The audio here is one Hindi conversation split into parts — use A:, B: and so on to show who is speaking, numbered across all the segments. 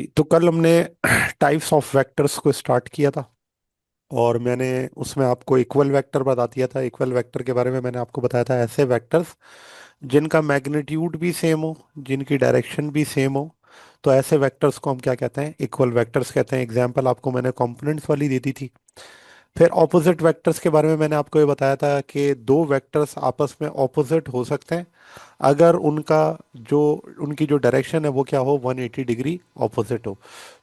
A: तो कल हमने टाइप्स ऑफ वेक्टर्स को स्टार्ट किया था। और मैंने उसमें आपको इक्वल वेक्टर बता दिया था। इक्वल वेक्टर के बारे में मैंने आपको बताया था ऐसे वेक्टर्स जिनका मैग्नीट्यूड भी सेम हो, जिनकी डायरेक्शन भी सेम हो, तो ऐसे वेक्टर्स को हम क्या कहते हैं? इक्वल वेक्टर्स कहते हैं। एग्जांपल आपको मैंने कंपोनेंट्स वाली दे दी थी। फिर ऑपोजिट वेक्टर्स के बारे में मैंने आपको ये बताया था कि दो वेक्टर्स आपस में ऑपोजिट हो सकते हैं अगर जो उनकी जो डायरेक्शन है वो क्या हो, 180 डिग्री ऑपोजिट हो।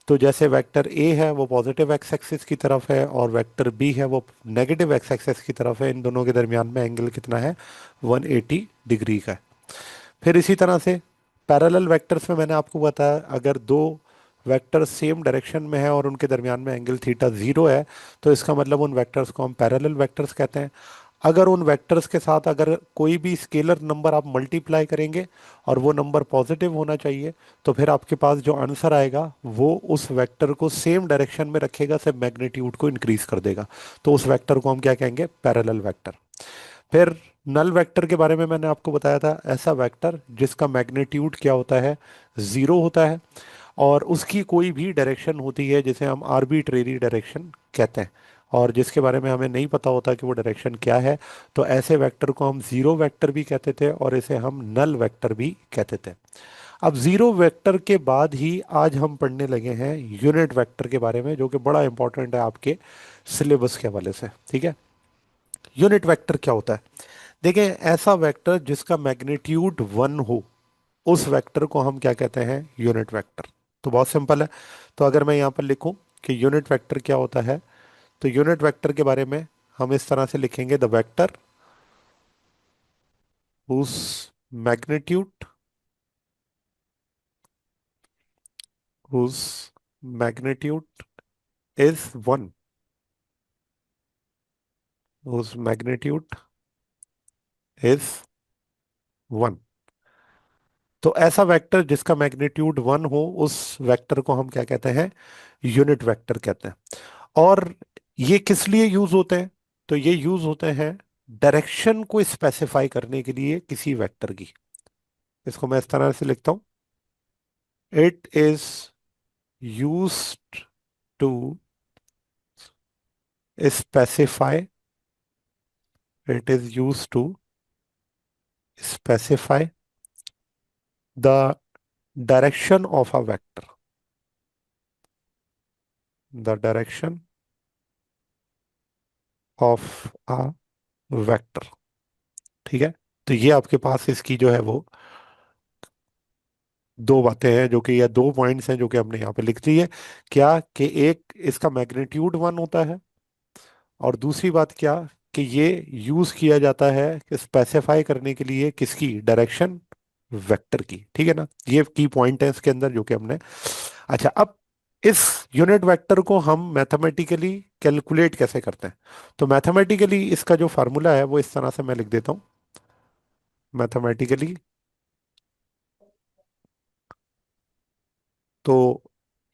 A: तो जैसे वेक्टर ए है वो पॉजिटिव एक्स एक्सिस की तरफ है और वेक्टर बी है वो नेगेटिव एक्स एक्सिस की तरफ है। इन दोनों के दरमियान में एंगल कितना है? 180 डिग्री का है। फिर इसी तरह से पैरेलल वेक्टर्स में मैंने आपको बताया अगर दो वेक्टर सेम डायरेक्शन में है और उनके दरमियान में एंगल थीटा जीरो है तो इसका मतलब उन वेक्टर्स को हम पैरेलल वेक्टर्स कहते हैं। अगर उन वेक्टर्स के साथ अगर कोई भी स्केलर नंबर आप मल्टीप्लाई करेंगे और वो नंबर पॉजिटिव होना चाहिए तो फिर आपके पास जो आंसर आएगा वो उस वेक्टर को सेम डायरेक्शन में रखेगा, सिर्फ मैग्नीट्यूड को इंक्रीज कर देगा। तो उस वेक्टर को हम क्या कहेंगे? Parallel vector. फिर नल वेक्टर के बारे में मैंने आपको बताया था ऐसा वेक्टर जिसका मैग्नीट्यूड क्या होता है? जीरो होता है और उसकी कोई भी डायरेक्शन होती है जिसे हम आर्बिट्रेरी डायरेक्शन कहते हैं और जिसके बारे में हमें नहीं पता होता कि वो डायरेक्शन क्या है। तो ऐसे वेक्टर को हम जीरो वेक्टर भी कहते थे और इसे हम नल वेक्टर भी कहते थे। अब जीरो वेक्टर के बाद ही आज हम पढ़ने लगे हैं यूनिट वेक्टर के बारे में, जो कि बड़ा इंपॉर्टेंट है आपके सिलेबस के हवाले से। ठीक है, यूनिट वेक्टर क्या होता है? देखिए, ऐसा वेक्टर जिसका मैग्नीट्यूड वन हो उस वेक्टर को हम क्या कहते हैं? Unit vector. तो बहुत सिंपल है। तो अगर मैं यहाँ पर लिखूं कि यूनिट वेक्टर क्या होता है, तो यूनिट वेक्टर के बारे में हम इस तरह से लिखेंगे: the vector whose magnitude whose magnitude is one, whose magnitude is one. तो ऐसा वेक्टर जिसका मैग्नीट्यूड वन हो उस वेक्टर को हम क्या कहते हैं? यूनिट वेक्टर कहते हैं। और ये किस लिए यूज होते हैं? तो ये यूज होते हैं डायरेक्शन को स्पेसिफाई करने के लिए किसी वेक्टर की। इसको मैं इस तरह से लिखता हूं: it is used to specify, it is used to specify the direction of a vector, the direction of a vector. ठीक है, तो ये आपके पास इसकी जो है वो दो बातें हैं जो कि, या दो पॉइंट्स हैं जो कि हमने यहाँ पे लिख दी है। क्या कि एक इसका मैग्नीट्यूड वन होता है और दूसरी बात क्या कि ये यूज किया जाता है कि स्पेसिफाई करने के लिए किसकी? डायरेक्शन वेक्टर की। ठीक है ना, ये की पॉइंट है इसके अंदर जो कि हमने। अच्छा, अब इस यूनिट वेक्टर को हम मैथमेटिकली कैलकुलेट कैसे करते हैं? तो मैथमेटिकली इसका जो फार्मूला है वो इस तरह से मैं लिख देता हूँ। मैथमेटिकली तो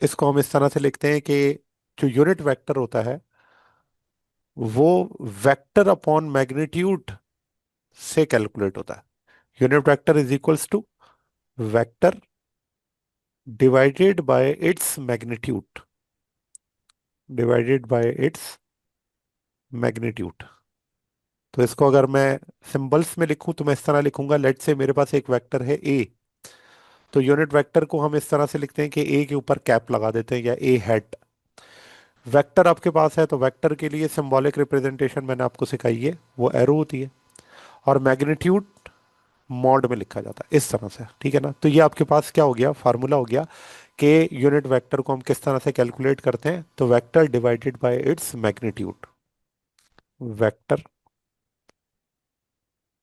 A: इसको हम इस तरह से लिखते हैं कि जो यूनिट वेक्टर होता है वो वेक्टर अपॉन मैग्नीट्यूड से कैलकुलेट होता है। Unit vector is equals to vector divided by its magnitude, divided by its magnitude. तो इसको अगर मैं सिंबल्स में लिखूं तो मैं इस तरह लिखूंगा: लेट से मेरे पास एक वेक्टर है ए। तो यूनिट वेक्टर को हम इस तरह से लिखते हैं कि ए के ऊपर कैप लगा देते हैं या ए हेड। वेक्टर आपके पास है तो वेक्टर के लिए सिंबॉलिक रिप्रेजेंटेशन मैंने आपको सिखाई है, वो एरो होती है। और मैग्नीट्यूड मॉड में लिखा जाता है इस तरह से। ठीक है ना, तो ये आपके पास क्या हो गया? फार्मूला हो गया कि यूनिट वेक्टर को हम किस तरह से कैलकुलेट करते हैं। तो vector divided by its magnitude, vector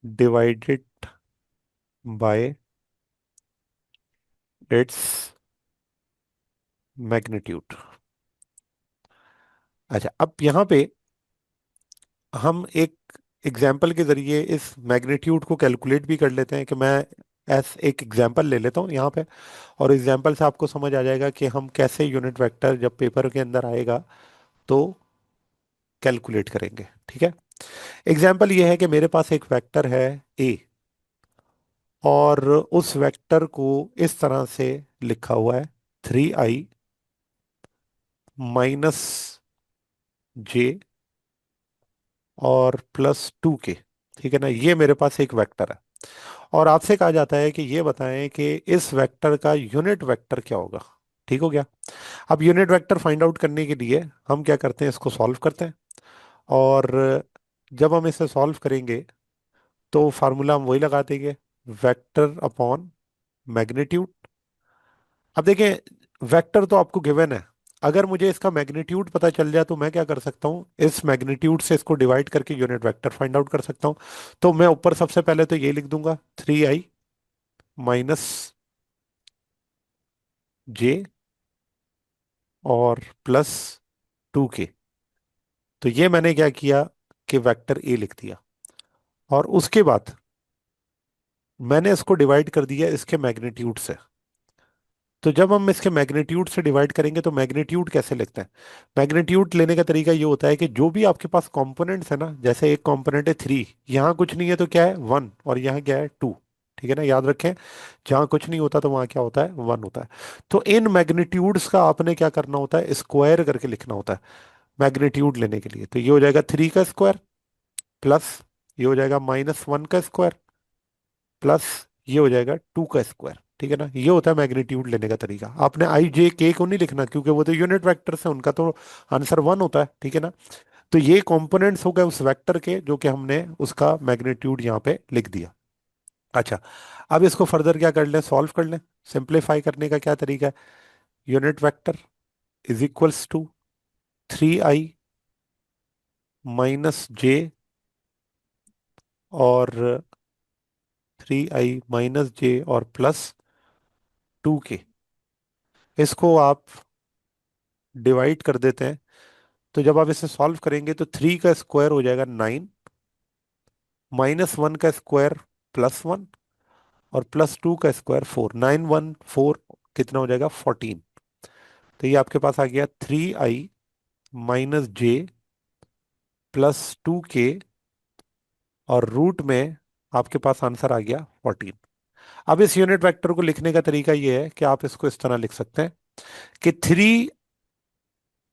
A: divided by its magnitude. अच्छा, अब यहाँ पे हम एक एग्जाम्पल के जरिए इस मैग्नीट्यूड को कैलकुलेट भी कर लेते हैं कि मैं ऐस एक एग्जाम्पल ले लेता हूँ यहाँ पे। और एग्जाम्पल से आपको समझ आ जाएगा कि हम कैसे यूनिट वेक्टर जब पेपर के अंदर आएगा तो कैलकुलेट करेंगे। ठीक है, एग्जाम्पल ये है कि मेरे पास एक वेक्टर है ए और उस वेक्टर को इस तरह से लिखा हुआ है 3i माइनस जे और +2k। ठीक है ना, ये मेरे पास एक वेक्टर है। और आपसे कहा जाता है कि ये बताएं कि इस वेक्टर का यूनिट वेक्टर क्या होगा। ठीक हो गया। अब यूनिट वेक्टर फाइंड आउट करने के लिए हम क्या करते हैं, इसको सॉल्व करते हैं। और जब हम इसे सॉल्व करेंगे तो फार्मूला हम वही लगा देंगे, वेक्टर अपॉन मैग्नीट्यूड। अब देखें, वेक्टर तो आपको गिवन है। अगर मुझे इसका मैग्नीट्यूड पता चल जाए तो मैं क्या कर सकता हूँ, इस मैग्नीट्यूड से इसको डिवाइड करके यूनिट वेक्टर फाइंड आउट कर सकता हूँ। तो मैं ऊपर सबसे पहले तो ये लिख दूंगा, 3i माइनस जे और +2k। तो ये मैंने क्या किया कि वेक्टर ए लिख दिया। और उसके बाद मैंने इसको डिवाइड कर दिया इसके मैग्नीट्यूड से। तो जब हम इसके मैग्नीट्यूड से डिवाइड करेंगे तो मैग्नीट्यूड कैसे लिखते हैं? मैग्नीट्यूड लेने का तरीका ये होता है कि जो भी आपके पास कंपोनेंट्स है ना, जैसे एक कंपोनेंट है 3, यहाँ कुछ नहीं है तो क्या है 1, और यहाँ क्या है 2। ठीक है ना, याद रखें, जहाँ कुछ नहीं होता तो वहाँ क्या होता है 1 होता है। तो इन मैग्नीट्यूड्स का आपने क्या करना होता है, स्क्वायर करके लिखना होता है मैग्नीट्यूड लेने के लिए। तो ये हो जाएगा 3 का स्क्वायर प्लस ये हो जाएगा -1 का स्क्वायर प्लस ये हो जाएगा 2 का स्क्वायर। ठीक है ना, ये होता है मैग्नीट्यूड लेने का तरीका। आपने आई जे के को नहीं लिखना क्योंकि वो तो यूनिट वेक्टर है, उनका तो आंसर 1 होता है। ठीक है ना, तो ये कंपोनेंट्स हो गए उस वेक्टर के जो कि हमने उसका मैग्नीट्यूड यहाँ पे लिख दिया। अच्छा, अब इसको फर्दर क्या कर लें, सॉल्व कर लें। सिंप्लीफाई करने का क्या तरीका है, unit vector is equals to 3i minus J और 3i - j और +2k। इसको आप डिवाइड कर देते हैं। तो जब आप इसे सॉल्व करेंगे तो 3 का स्क्वायर हो जाएगा 9, -1 का स्क्वायर +1 और +2 का स्क्वायर 4। 9 1 4 कितना हो जाएगा 14। तो ये आपके पास आ गया 3i - j +2k और रूट में आपके पास आंसर आ गया 14। अब इस यूनिट वेक्टर को लिखने का तरीका ये है कि आप इसको इस तरह लिख सकते हैं कि 3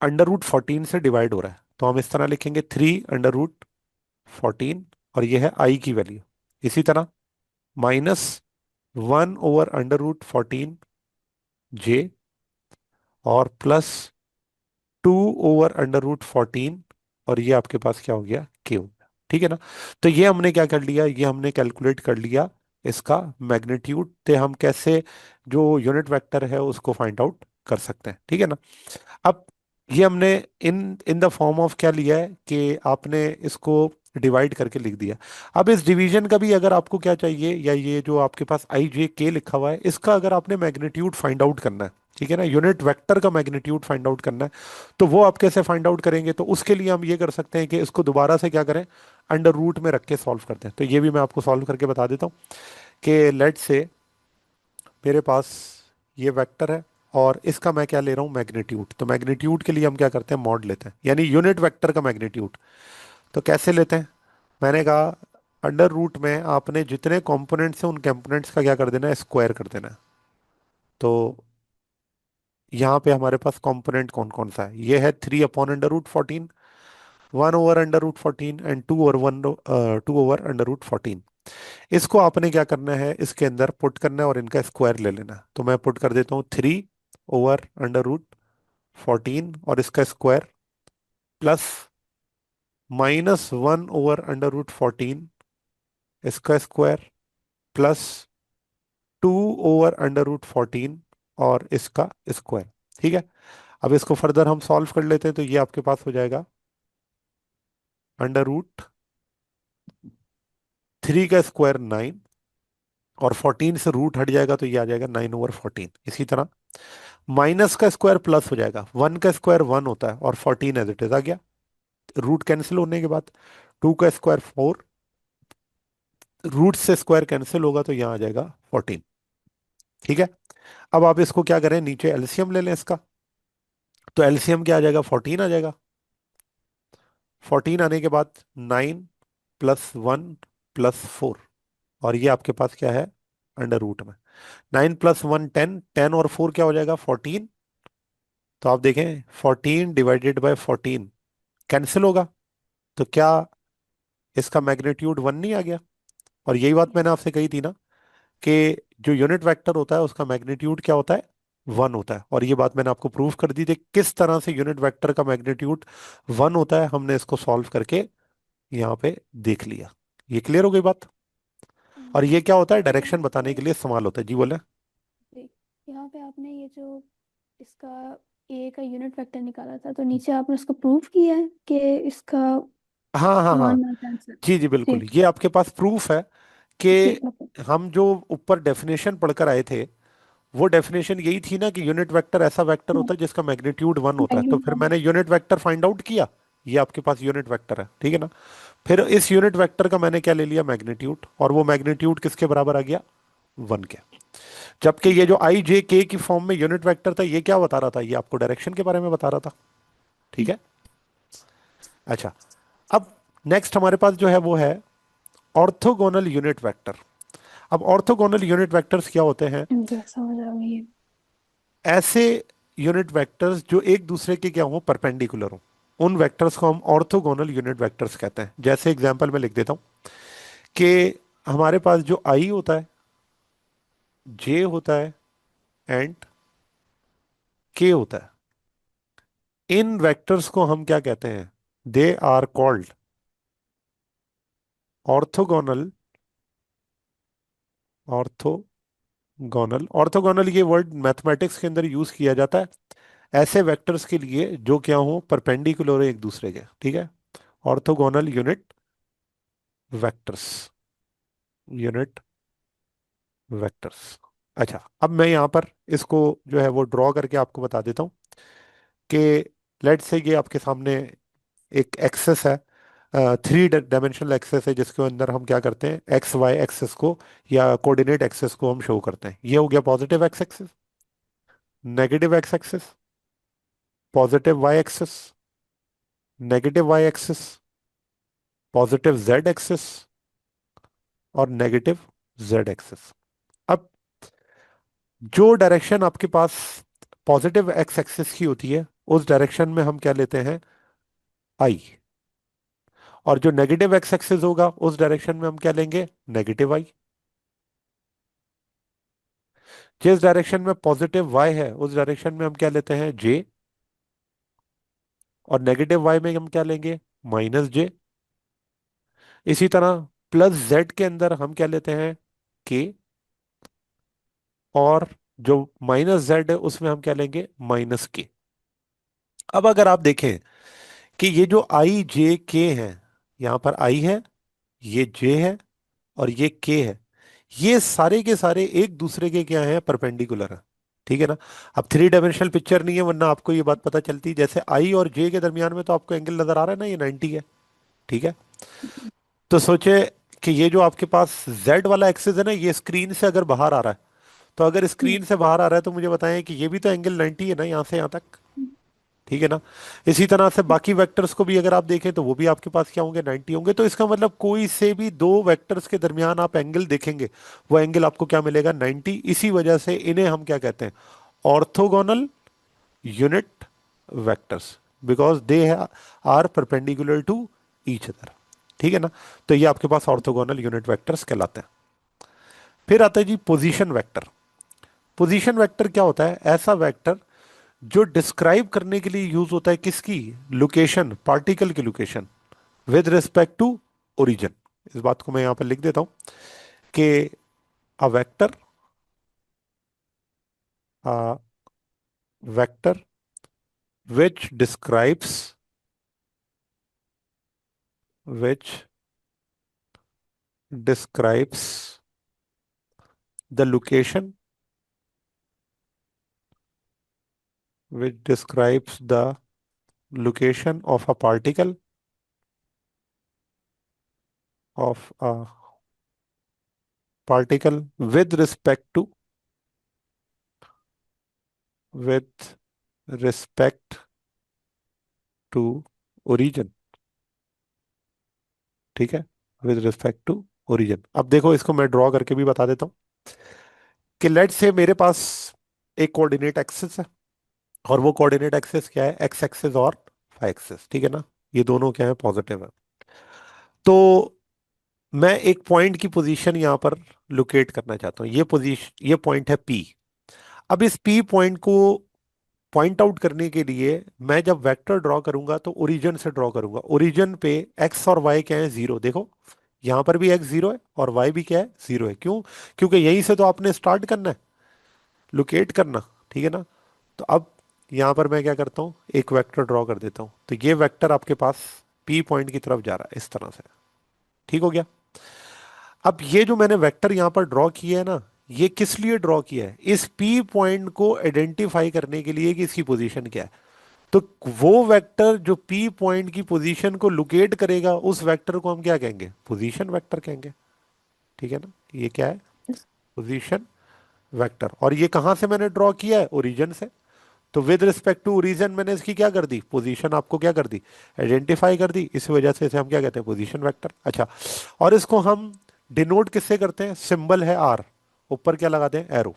A: √14 से डिवाइड हो रहा है, तो हम इस तरह लिखेंगे 3 √14 और ये है आई की वैल्यू। इसी तरह -1/√14 जे और +2/√14 और ये आपके पास क्या हो गया के हो गया। ठीक है ना, तो ये हमने क्या कर लिया, ये हमने कैलकुलेट कर लिया इसका मैग्नीट्यूड। ते हम कैसे जो यूनिट वेक्टर है उसको फाइंड आउट कर सकते हैं। ठीक है ना, अब ये हमने इन इन द फॉर्म ऑफ क्या लिया है कि आपने इसको डिवाइड करके लिख दिया। अब इस डिवीजन का भी अगर आपको क्या चाहिए, या ये जो आपके पास आई जे के लिखा हुआ है इसका अगर आपने मैग्नीट्यूड फाइंड आउट करना है, ठीक है ना, यूनिट वेक्टर का मैग्नीट्यूड फाइंड आउट करना है, तो वो आप कैसे फाइंड आउट करेंगे? तो उसके लिए हम ये कर सकते हैं कि इसको दोबारा से क्या करें, अंडर रूट में रख के सॉल्व करते हैं। तो ये भी मैं आपको सॉल्व करके बता देता हूँ कि लेट से मेरे पास ये वेक्टर है और इसका मैं क्या ले रहा हूँ मैग्नीट्यूड। तो मैग्नीट्यूड के लिए हम क्या करते हैं, मॉड लेते हैं, यानी यूनिट वेक्टर का मैग्नीट्यूड। तो कैसे लेते हैं, मैंने कहा अंडर रूट में आपने जितने कंपोनेंट्स हैं उन कंपोनेंट्स का क्या कर देना है, स्क्वायर कर देना है। तो यहाँ पे हमारे पास कंपोनेंट कौन कौन सा है, ये है 3/√14, 1/√14 एंड 2/√14। इसको आपने क्या करना है, इसके अंदर पुट करना है और इनका स्क्वायर ले लेना है। तो मैं पुट कर देता हूँ 3/√14 और इसका स्क्वायर प्लस -1/√14 इसका स्क्वायर प्लस 2/√14 और इसका स्क्वायर। ठीक है, अब इसको फर्दर हम सॉल्व कर लेते हैं। तो ये आपके पास हो जाएगा √3 का स्क्वायर 9 और 14 से रूट हट जाएगा तो ये आ जाएगा 9/14। इसी तरह माइनस का स्क्वायर प्लस हो जाएगा, 1 का स्क्वायर 1 होता है और 14 एज इट इज आ गया। रूट कैंसिल होने के बाद 2 का स्क्वायर 4, रूट से स्क्वायर कैंसिल होगा तो यहाँ आ जाएगा 14। ठीक है, अब आप इसको क्या करें, नीचे एलसीएम ले लें इसका। तो एलसीएम क्या आ जाएगा, 14 आ जाएगा। 14 आने के बाद 9 +1 +4 और ये आपके पास क्या है अंडर रूट में। 9 + 1 10, 10 और 4 क्या हो जाएगा, 14। तो आप देखें 14 ÷ 14 कैंसिल होगा, तो क्या इसका मैग्नीट्यूड 1 नहीं आ गया? और यही बात मैंने आपसे कही थी ना, कि जो यूनिट वेक्टर होता है उसका मैग्नीट्यूड क्या होता है, 1 होता है। और ये बात मैंने आपको प्रूव कर दी थी, किस तरह से यूनिट वेक्टर का मैग्नीट्यूड 1 होता है, हमने इसको सॉल्व करके यहाँ पे देख लिया। ये क्लियर हो गई बात? और ये क्या होता है,
B: यहाँ
A: डायरेक्शन बताने
B: पे
A: के लिए इस्तेमाल होता है। जी बोले।
B: देख, यहाँ पे आपने ये जो इसका ए का यूनिट वेक्टर निकाला था, तो नीचे आपने उसको प्रूव किया है कि इसका
A: हाँ हाँ हाँ।
B: वन आता आंसर।
A: जी जी बिल्कुल,
B: ठीक।
A: ये आपके पास प्रूफ है कि
B: ठीक है।
A: हम जो ऊपर डेफिनेशन पढ़कर आए थे, वो डेफिनेशन यही थी ना कि यूनिट वेक्टर ऐसा वेक्टर होता है जिसका मैग्नीट्यूड 1 होता है। तो
B: मैग्नीट्यूड
A: फिर
B: वन।
A: मैंने यूनिट वेक्टर फाइंड आउट किया, ये आपके पास यूनिट वेक्टर है, ठीक है ना। फिर इस यूनिट वेक्टर का मैंने क्या ले लिया, मैग्नीट्यूड, और वो मैग्नीट्यूड किसके बराबर आ गया, 1 के। जबकि ये जो आई जे के की फॉर्म में यूनिट वेक्टर था, ये क्या बता रहा था, ये आपको डायरेक्शन के बारे में बता रहा था, ठीक है। अच्छा, अब नेक्स्ट हमारे पास जो है वो है ऑर्थोगोनल यूनिट वेक्टर। अब ऑर्थोगोनल यूनिट वेक्टर्स क्या होते हैं,
B: मुझे समझ आ गई है।
A: ऐसे यूनिट वेक्टर्स जो एक दूसरे के क्या हो, परपेंडिकुलर हो, उन वेक्टर्स को हम ऑर्थोगोनल यूनिट वेक्टर्स कहते हैं। जैसे एग्जांपल में लिख देता हूं कि हमारे पास जो आई होता है, जे होता है, एंड के होता है, इन वेक्टर्स को हम क्या कहते हैं, they are called orthogonal. Orthogonal, orthogonal ये वर्ड मैथमेटिक्स के अंदर यूज किया जाता है ऐसे वेक्टर्स के लिए जो क्या हो, परपेंडिकुलर हो एक दूसरे के, ठीक है। Orthogonal unit vectors, unit vectors. अच्छा, अब मैं यहाँ पर इसको जो है वो ड्रॉ करके आपको बता देता हूँ कि लेट्स से ये आपके सामने एक एक्सेस है, 3 डायमेंशनल एक्सेस है, जिसके अंदर हम क्या करते हैं, एक्स वाई एक्सेस को या कोऑर्डिनेट एक्सेस को हम शो करते हैं। ये हो गया positive X axis, negative X axis, positive Y axis, negative Y axis, positive Z axis, और नेगेटिव जेड एक्सेस। अब जो डायरेक्शन आपके पास पॉजिटिव एक्स एक्सिस की होती है, उस डायरेक्शन में हम क्या लेते हैं, आई। और जो नेगेटिव एक्स एक्सिस होगा, उस डायरेक्शन में हम क्या लेंगे, नेगेटिव आई। जिस डायरेक्शन में पॉजिटिव वाई है, उस डायरेक्शन में हम क्या लेते हैं, जे। और नेगेटिव वाई में हम क्या लेंगे, माइनस जे। इसी तरह प्लस जेड के अंदर हम क्या लेते हैं, के। और जो माइनस जेड है, उसमें हम क्या लेंगे, माइनस के। अब अगर आप देखें कि ये जो आई जे के हैं, यहां पर आई है, ये जे है, और ये के है, ये सारे के सारे एक दूसरे के क्या हैं, परपेंडिकुलर है, ठीक है ना। अब 3 डायमेंशनल पिक्चर नहीं है, वरना आपको ये बात पता चलती। जैसे आई और जे के दरमियान में तो आपको एंगल नजर आ रहा है ना, ये 90 है, ठीक है। तो सोचे कि ये जो आपके पास जेड वाला एक्सिस है ना, ये स्क्रीन से अगर बाहर आ रहा है, तो अगर स्क्रीन से बाहर आ रहा है तो मुझे बताएं कि ये भी तो एंगल 90 है ना, यहाँ से यहाँ तक, ठीक है ना। इसी तरह से बाकी वेक्टर्स को भी अगर आप देखें तो वो भी आपके पास क्या होंगे, 90 होंगे। तो इसका मतलब कोई से भी दो वेक्टर्स के दरमियान आप एंगल देखेंगे, वो एंगल आपको क्या मिलेगा, 90। इसी वजह से इन्हें हम क्या कहते हैं, orthogonal unit vectors, because they are perpendicular to each other, ठीक है ना। तो ये आपके पास ऑर्थोगोनल यूनिट वेक्टर्स कहलाते हैं। फिर आता है जी पोजीशन वेक्टर। पोजीशन वेक्टर क्या होता है, ऐसा वेक्टर जो डिस्क्राइब करने के लिए यूज होता है किसकी, लोकेशन, पार्टिकल की location with respect to origin. इस बात को मैं यहां पर लिख देता हूं कि a vector, a vector which describes which describes the location, which describes the location of a particle, of a particle with respect to, with respect to origin, ठीक है, विद रिस्पेक्ट टू ओरिजिन। अब देखो इसको मैं ड्रॉ करके भी बता देता हूँ कि लेट से मेरे पास एक कोऑर्डिनेट एक्सिस है, और वो कोऑर्डिनेट एक्सिस क्या है, एक्स एक्सिस और वाई एक्सिस, ठीक है ना। ये दोनों क्या है, पॉजिटिव है। तो मैं एक पॉइंट की पोजीशन यहां पर लोकेट करना चाहता हूं, ये पोजीशन, ये पॉइंट है पी। अब इस पी पॉइंट को पॉइंट आउट करने के लिए मैं जब वेक्टर ड्रॉ करूंगा तो ओरिजिन से ड्रॉ करूंगा। ओरिजिन पे एक्स और वाई क्या है, जीरो। देखो यहां पर भी एक्स जीरो है और वाई भी क्या है, जीरो है। क्यों? क्योंकि यहीं से तो आपने स्टार्ट करना है, लोकेट करना, ठीक है ना। तो अब यहां पर मैं क्या करता हूं, एक वेक्टर ड्रॉ कर देता हूं। तो ये वेक्टर आपके पास पी पॉइंट की तरफ जा रहा है इस तरह से, ठीक हो गया। अब ये जो मैंने वेक्टर यहां पर ड्रॉ किया है ना, ये किस लिए ड्रॉ किया है, इस पी पॉइंट को आइडेंटिफाई करने के लिए कि इसकी पोजीशन क्या है। तो वो वेक्टर जो पी पॉइंट की पोजीशन को लोकेट करेगा, उस वेक्टर को हम क्या कहेंगे, पोजीशन वेक्टर कहेंगे, ठीक है ना। ये क्या है,
B: यस।
A: Position vector. और ये कहां से मैंने ड्रॉ किया है, ओरिजिन से। तो विद रिस्पेक्ट टू ओरिजिन मैंने इसकी क्या कर दी, पोजीशन आपको क्या कर दी, आइडेंटिफाई कर दी। इस वजह से इसे हम क्या कहते हैं, पोजीशन वेक्टर। अच्छा, और इसको हम डिनोट किससे करते हैं, सिंबल है आर, ऊपर क्या लगा दें, एरो।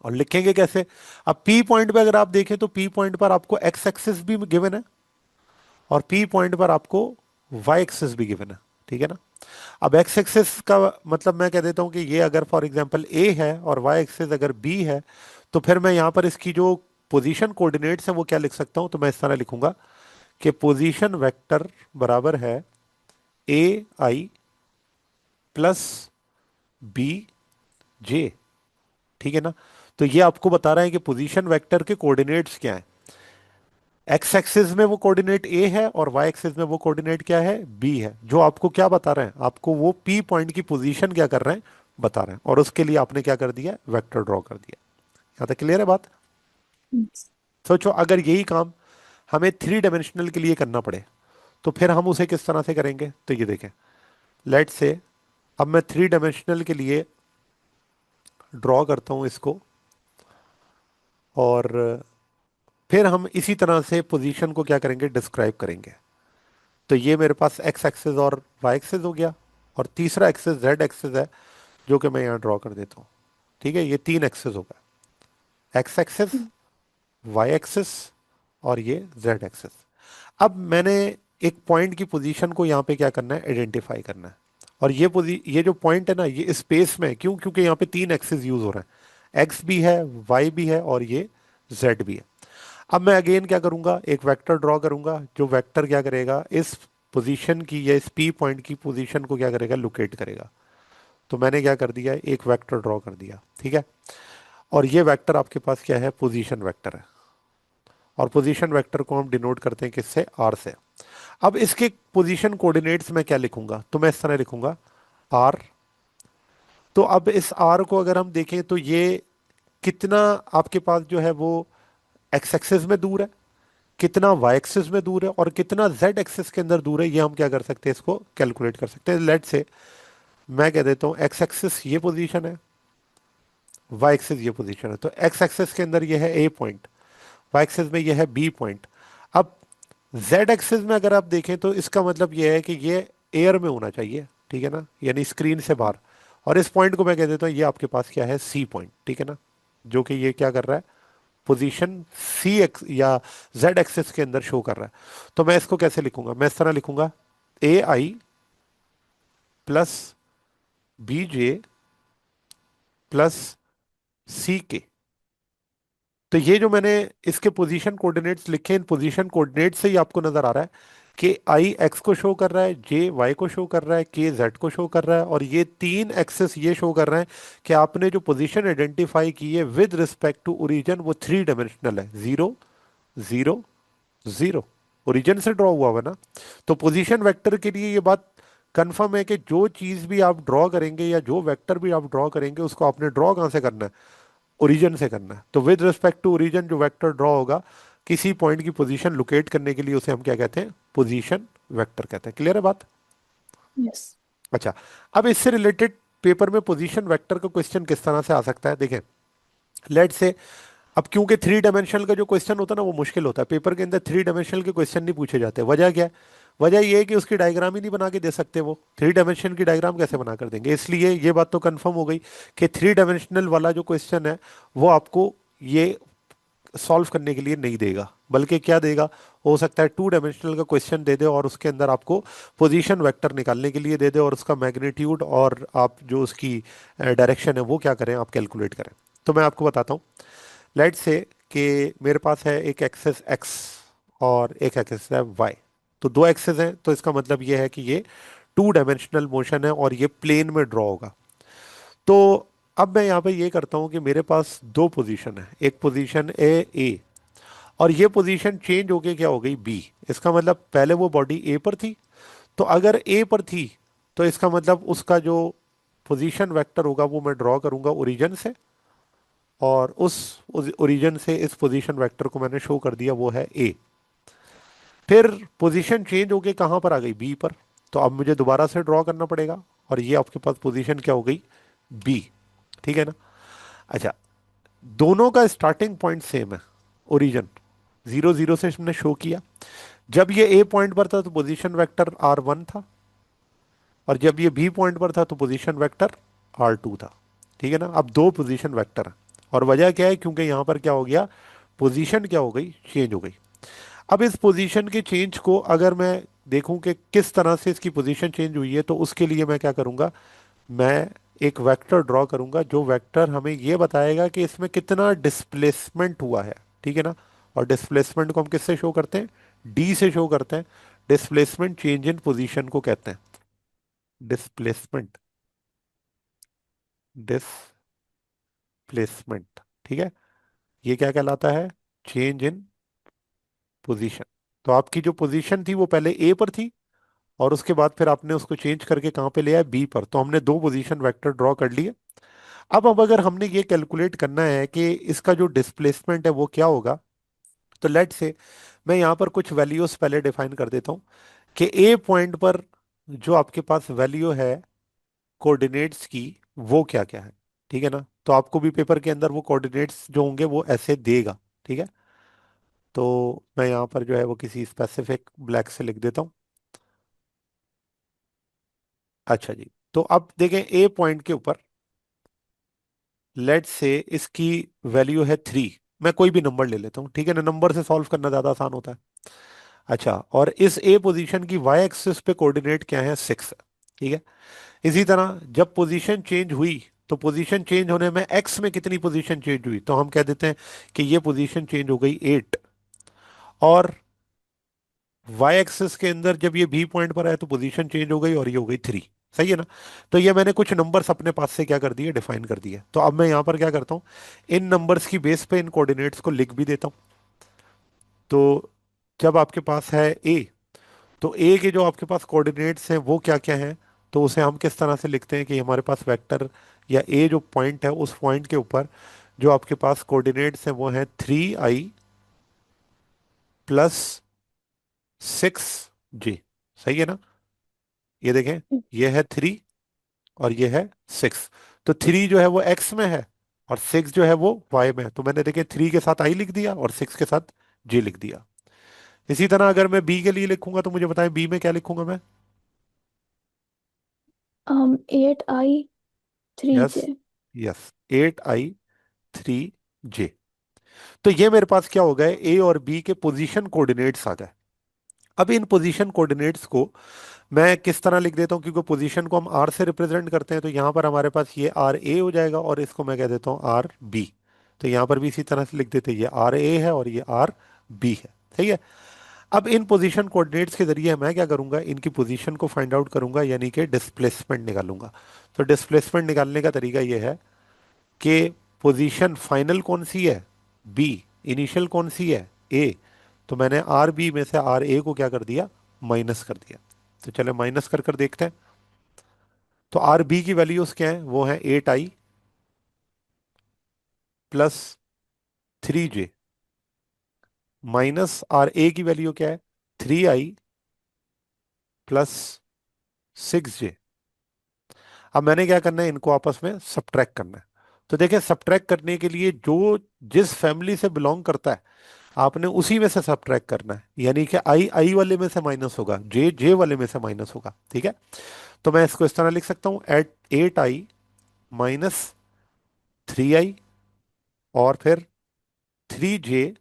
A: और लिखेंगे कैसे, अब पी पॉइंट पे अगर आप देखें तो पी पॉइंट पर आपको एक्स एक्सिस भी गिवन है, और पी पॉइंट पर आपको वाई एक्सिस भी गिवन है, ठीक है ना। अब एक्स एक्सिस का मतलब मैं कह देता हूं कि ये अगर फॉर एग्जांपल ए है और वाई एक्सिस अगर बी है, तो फिर मैं यहां पर इसकी जो पोजीशन कोऑर्डिनेट्स है वो क्या लिख सकता हूं, तो मैं इस तरह लिखूंगा कि पोजीशन वेक्टर बराबर है ए आई प्लस बी जे, ठीक है ना। तो ये आपको बता रहा है कि पोजीशन वेक्टर के कोऑर्डिनेट्स क्या है। एक्स एक्सिस में वो कोऑर्डिनेट ए है और वाई एक्सिस में वो कोऑर्डिनेट क्या है, बी है। जो आपको क्या बता रहे हैं, आपको वो पी पॉइंट की पोजीशन क्या कर रहे हैं, बता रहे हैं। और उसके लिए आपने क्या कर दिया, वेक्टर ड्रॉ कर दिया। यहां तक क्लियर है बात।
B: यस।
A: सोचो अगर यही काम हमें थ्री डायमेंशनल के लिए करना पड़े, तो फिर हम उसे किस तरह से करेंगे। तो ये देखें, लेट से अब मैं थ्री डायमेंशनल के लिए ड्रॉ करता हूं इसको, और फिर हम इसी तरह से पोजीशन को क्या करेंगे, डिस्क्राइब करेंगे। तो ये मेरे पास एक्स एक्सिस और वाई एक्सिस हो गया, और तीसरा एक्सिस जेड एक्सिस है, जो कि मैं यहाँ ड्रॉ कर देता हूँ। ठीक है, ये तीन एक्सिस हो गए, एक्स एक्सिस, वाई एक्सिस, और ये जेड एक्सिस। अब मैंने एक पॉइंट की पोजीशन को यहाँ पे क्या करना है, आइडेंटिफाई करना है। और ये जो पॉइंट है ना, ये स्पेस में है। क्यों? क्योंकि यहाँ पे तीन एक्सिस यूज हो रहे हैं, एक्स भी है, वाई भी है, और ये जेड भी है। अब मैं अगेन क्या करूंगा, एक वेक्टर ड्रॉ करूंगा, जो वेक्टर क्या करेगा, इस पोजीशन की या इस पी पॉइंट की पोजीशन को क्या करेगा, लोकेट करेगा। तो मैंने क्या कर दिया, एक वेक्टर ड्रॉ कर दिया, ठीक है। और ये वेक्टर आपके पास क्या है, पोजीशन वेक्टर है। और पोजीशन वेक्टर को हम डिनोट करते हैं किससे, आर से। अब इसके पोजीशन कोऑर्डिनेट्स में क्या लिखूंगा, तो मैं इस तरह लिखूंगा आर। तो अब इस आर को अगर हम देखें तो ये कितना आपके पास जो है वो एक्स एक्सिस में दूर है, कितना वाई एक्सिस में दूर है, और कितना जेड एक्सिस के अंदर दूर है, ये हम क्या कर सकते हैं, इसको कैलकुलेट कर सकते हैं। लेट से मैं कह देता हूँ एक्स एक्सिस ये पोजीशन है, वाई एक्सिस ये पोजीशन है। तो एक्स एक्सिस के अंदर ये है ए पॉइंट, वाई एक्सिस में ये है बी पॉइंट। अब जेड एक्सिस में अगर आप देखें तो इसका मतलब ये है कि ये एयर में होना चाहिए, ठीक है ना, यानी स्क्रीन से बाहर। और इस पॉइंट को मैं कह देता हूँ ये आपके पास क्या है, सी पॉइंट, ठीक है ना। जो कि ये क्या कर रहा है, पोजीशन सी एक्स या जेड एक्सिस के अंदर शो कर रहा है। तो मैं इसको कैसे लिखूंगा, मैं इस तरह लिखूंगा ए आई प्लस बी जे प्लस सी के। तो ये जो मैंने इसके पोजीशन कोऑर्डिनेट्स लिखे, इन पोजीशन कोऑर्डिनेट से ही आपको नजर आ रहा है कि आई एक्स को शो कर रहा है, जे वाई को शो कर रहा है, के जेड को शो कर रहा है, और ये तीन एक्सेस ये शो कर रहे हैं कि आपने जो पोजीशन आइडेंटिफाई की है विद रिस्पेक्ट टू ओरिजिन वो थ्री डायमेंशनल है, जीरो जीरो जीरो। ओरिजिन से ड्रॉ हुआ हुआ ना। तो पोजीशन वेक्टर के लिए ये बात कंफर्म है कि जो चीज भी आप ड्रॉ करेंगे या जो वेक्टर भी आप ड्रॉ करेंगे, उसको आपने ड्रॉ कहाँ से करना है, ओरिजिन से करना है। तो विद रिस्पेक्ट टू ओरिजिन जो वेक्टर ड्रॉ होगा, किसी पॉइंट की पोजीशन लोकेट करने के लिए उसे हम क्या कहते हैं, पोजीशन वेक्टर कहते हैं। क्लियर है बात।
B: यस।
A: अच्छा, अब इससे रिलेटेड पेपर में पोजीशन वेक्टर का क्वेश्चन किस तरह से आ सकता है, देखें। लेट से अब क्योंकि थ्री डायमेंशनल का जो क्वेश्चन होता है ना वो मुश्किल होता है, पेपर के अंदर थ्री डायमेंशनल के क्वेश्चन नहीं पूछे जाते। वजह क्या है, वजह ये है कि उसकी डायग्राम ही नहीं बना के दे सकते, वो थ्री डायमेंशन की डायग्राम कैसे बना कर देंगे। इसलिए ये बात तो कंफर्म हो गई कि थ्री डायमेंशनल वाला जो क्वेश्चन है वो आपको ये सॉल्व करने के लिए नहीं देगा, बल्कि क्या देगा, हो सकता है टू डायमेंशनल का क्वेश्चन दे दे और उसके अंदर आपको पोजीशन वेक्टर निकालने के लिए दे दे, और उसका मैग्नीट्यूड और आप जो उसकी डायरेक्शन है वो क्या करें, आप कैलकुलेट करें। तो मैं आपको बताता हूँ। लेट्स से कि मेरे पास है एक एक्सेस एक्स और एक एक्सेस है वाई। तो दो एक्सेस हैं, तो इसका मतलब ये है कि ये टू डायमेंशनल मोशन है और ये प्लेन में ड्रॉ होगा। तो अब मैं यहाँ पे ये करता हूँ कि मेरे पास दो पोजीशन है, एक पोजीशन ए और ये पोजीशन चेंज होके क्या हो गई बी। इसका मतलब पहले वो बॉडी ए पर थी, तो अगर ए पर थी तो इसका मतलब उसका जो पोजीशन वेक्टर होगा वो मैं ड्रॉ करूंगा ओरिजिन से, और उस ओरिजिन से इस पोजीशन वेक्टर को मैंने शो कर दिया, वो है ए। फिर पोजीशन चेंज होके कहाँ पर आ गई बी पर, तो अब मुझे दोबारा से ड्रॉ करना पड़ेगा, और ये आपके पास पोजीशन क्या हो गई बी। ठीक है ना। अच्छा, दोनों का स्टार्टिंग पॉइंट सेम है, ओरिजिन 0 0 से हमने शो किया। जब ये ए पॉइंट पर था तो पोजीशन वेक्टर R1 था, और जब ये बी पॉइंट पर था तो पोजीशन वेक्टर R2 था। ठीक है ना। अब दो पोजीशन वेक्टर है, और वजह क्या है, क्योंकि यहां पर क्या हो गया, पोजीशन क्या हो गई, चेंज हो गई। अब इस पोजीशन के चेंज को अगर मैं देखूं कि किस तरह से इसकी पोजीशन चेंज हुई है, तो उसके लिए मैं क्या करूंगा, मैं एक वेक्टर ड्रॉ करूंगा जो वेक्टर हमें ये बताएगा कि इसमें कितना डिस्प्लेसमेंट हुआ है। ठीक है ना। और डिस्प्लेसमेंट को हम किससे शो करते हैं, डी से शो करते हैं। डिस्प्लेसमेंट चेंज इन पोजीशन को कहते हैं, डिस्प्लेसमेंट, डिस्प्लेसमेंट। ठीक है। ये क्या कहलाता है, चेंज इन पोजीशन। तो आपकी जो पोजीशन थी वो पहले ए पर थी, और उसके बाद फिर आपने उसको चेंज करके कहाँ पे ले आया, बी पर। तो हमने दो पोजीशन वेक्टर ड्रॉ कर लिए। अब अगर हमने ये कैलकुलेट करना है कि इसका जो डिस्प्लेसमेंट है वो क्या होगा, तो लेट से मैं यहाँ पर कुछ वैल्यूज पहले डिफाइन कर देता हूँ कि ए पॉइंट पर जो आपके पास वैल्यू है कोऑर्डिनेट्स की, वो क्या क्या है। ठीक है ना। तो आपको भी पेपर के अंदर वो कोऑर्डिनेट्स जो होंगे वो ऐसे देगा। ठीक है। तो मैं यहाँ पर जो है वो किसी स्पेसिफिक ब्लैक से लिख देता हूँ। अच्छा जी। तो अब देखें ए पॉइंट के ऊपर, लेट से इसकी वैल्यू है 3। मैं कोई भी नंबर ले लेता हूँ, ठीक है ना, नंबर से सॉल्व करना ज्यादा आसान होता है। अच्छा, और इस ए पोजीशन की वाई एक्सिस पे कोऑर्डिनेट क्या है, 6। ठीक है। इसी तरह जब पोजीशन चेंज हुई, तो पोजीशन चेंज होने में एक्स में कितनी पोजीशन चेंज हुई, तो हम कह देते हैं कि ये पोजीशन चेंज हो गई 8। और वाई एक्सिस के अंदर जब ये बी पॉइंट पर आया तो पोजीशन चेंज हो गई और ये हो गई 3। सही है ना। तो ये मैंने कुछ नंबर्स अपने पास से क्या कर दिए, डिफाइन कर दिए। तो अब मैं यहाँ पर क्या करता हूँ, इन नंबर्स की बेस पे इन कोऑर्डिनेट्स को लिख भी देता हूँ। तो जब आपके पास है ए, तो ए के जो आपके पास कोऑर्डिनेट्स हैं वो क्या क्या हैं, तो उसे हम किस तरह से लिखते हैं कि हमारे पास वेक्टर या ए जो पॉइंट है उस पॉइंट के ऊपर जो आपके पास कोऑर्डिनेट्स हैं वो हैं 3i प्लस 6j। सही है ना। ये देखें, ये है 3 और ये है 6। तो 3 जो है वो एक्स में है, और 6 जो है वो वाई में है। तो मैंने देखे 3 के साथ आई लिख दिया और 6 के साथ जे लिख दिया। इसी तरह अगर मैं बी के लिए लिखूंगा तो मुझे बताएं बी में क्या लिखूंगा मैं।
B: 8i3j।
A: Yes, yes, 8i3j। तो ये मेरे पास क्या हो गए, ए और बी के पोजीशन कोऑर्डिनेट्स आ गए। अब इन पोजीशन कोऑर्डिनेट्स को मैं किस तरह लिख देता हूँ, क्योंकि पोजीशन को हम आर से रिप्रेजेंट करते हैं, तो यहाँ पर हमारे पास ये आर ए हो जाएगा और इसको मैं कह देता हूँ आर बी। तो यहाँ पर भी इसी तरह से लिख देते हैं, ये आर ए है और ये आर बी है। सही है। अब इन पोजीशन कोऑर्डिनेट्स के जरिए मैं क्या करूंगा, इनकी पोजीशन को फाइंड आउट करूंगा, यानी कि डिस्प्लेसमेंट निकालूंगा। तो डिस्प्लेसमेंट निकालने का तरीका ये है कि पोजीशन फाइनल कौन सी है, बी। इनिशियल कौन सी है, ए। तो मैंने आर बी में से आर ए को क्या कर दिया, माइनस कर दिया। तो चले माइनस कर कर देखते हैं। तो आर बी की वैल्यूज क्या है, वो है 8i plus 3j, minus R A की वैल्यू क्या है, 3i प्लस 6j। अब मैंने क्या करना है, इनको आपस में सब्ट्रैक्ट करना है। तो देखिए, सब्ट्रैक्ट करने के लिए जो जिस फैमिली से बिलोंग करता है आपने उसी में से सब्ट्रैक्ट करना है, यानी कि आई आई वाले में से माइनस होगा, जे जे वाले में से माइनस होगा, ठीक है। तो मैं इसको इस तरह लिख सकता हूं, एट 8i माइनस 3i, और फिर 3j।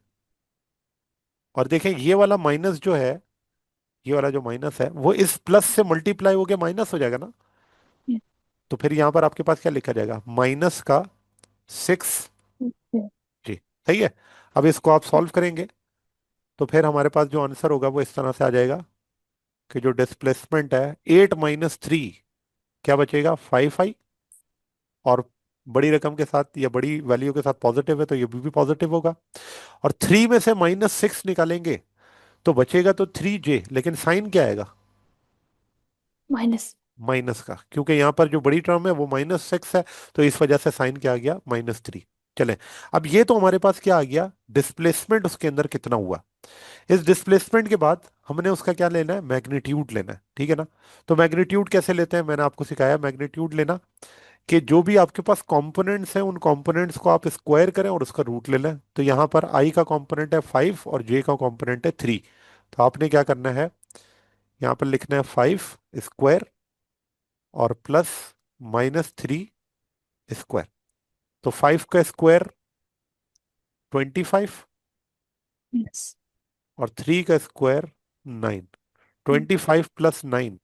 A: और देखें ये वाला माइनस जो है, ये वाला जो माइनस है वो इस प्लस से मल्टीप्लाई होके माइनस हो जाएगा ना।
B: yes,
A: तो फिर यहां पर आपके पास क्या लिखा जाएगा, माइनस का 6j।
B: yes,
A: सही है। अब इसको आप सॉल्व करेंगे तो फिर हमारे पास जो आंसर होगा वो इस तरह से आ जाएगा कि जो डिस्प्लेसमेंट है 8 - 3, क्या बचेगा, 5i। और बड़ी रकम के साथ या बड़ी वैल्यू के साथ पॉजिटिव है तो ये भी पॉजिटिव होगा। और 3 में से -6 निकालेंगे तो बचेगा तो 3j, लेकिन साइन क्या आएगा,
B: माइनस।
A: माइनस का, क्योंकि यहां पर जो बड़ी टर्म है वो -6 है। तो इस वजह से साइन क्या आ गया, -3। चले, अब ये तो हमारे पास क्या आ गया, डिस्प्लेसमेंट उसके अंदर कितना हुआ। इस डिस्प्लेसमेंट के बाद हमने उसका क्या लेना है, मैग्नीट्यूड लेना है, ठीक है ना। तो मैग्नीट्यूड कैसे लेते हैं, मैंने आपको सिखाया मैग्नीट्यूड लेना, कि जो भी आपके पास कंपोनेंट्स हैं उन कंपोनेंट्स को आप स्क्वायर करें और उसका रूट ले लें। तो यहाँ पर आई का कंपोनेंट है 5 और जे का कंपोनेंट है 3। तो आपने क्या करना है, यहाँ पर लिखना है 5 स्क्वायर और प्लस -3 स्क्वायर। तो 5 का स्क्वायर 25,
B: यस।
A: और 3 का स्क्वायर 9। 25 + 9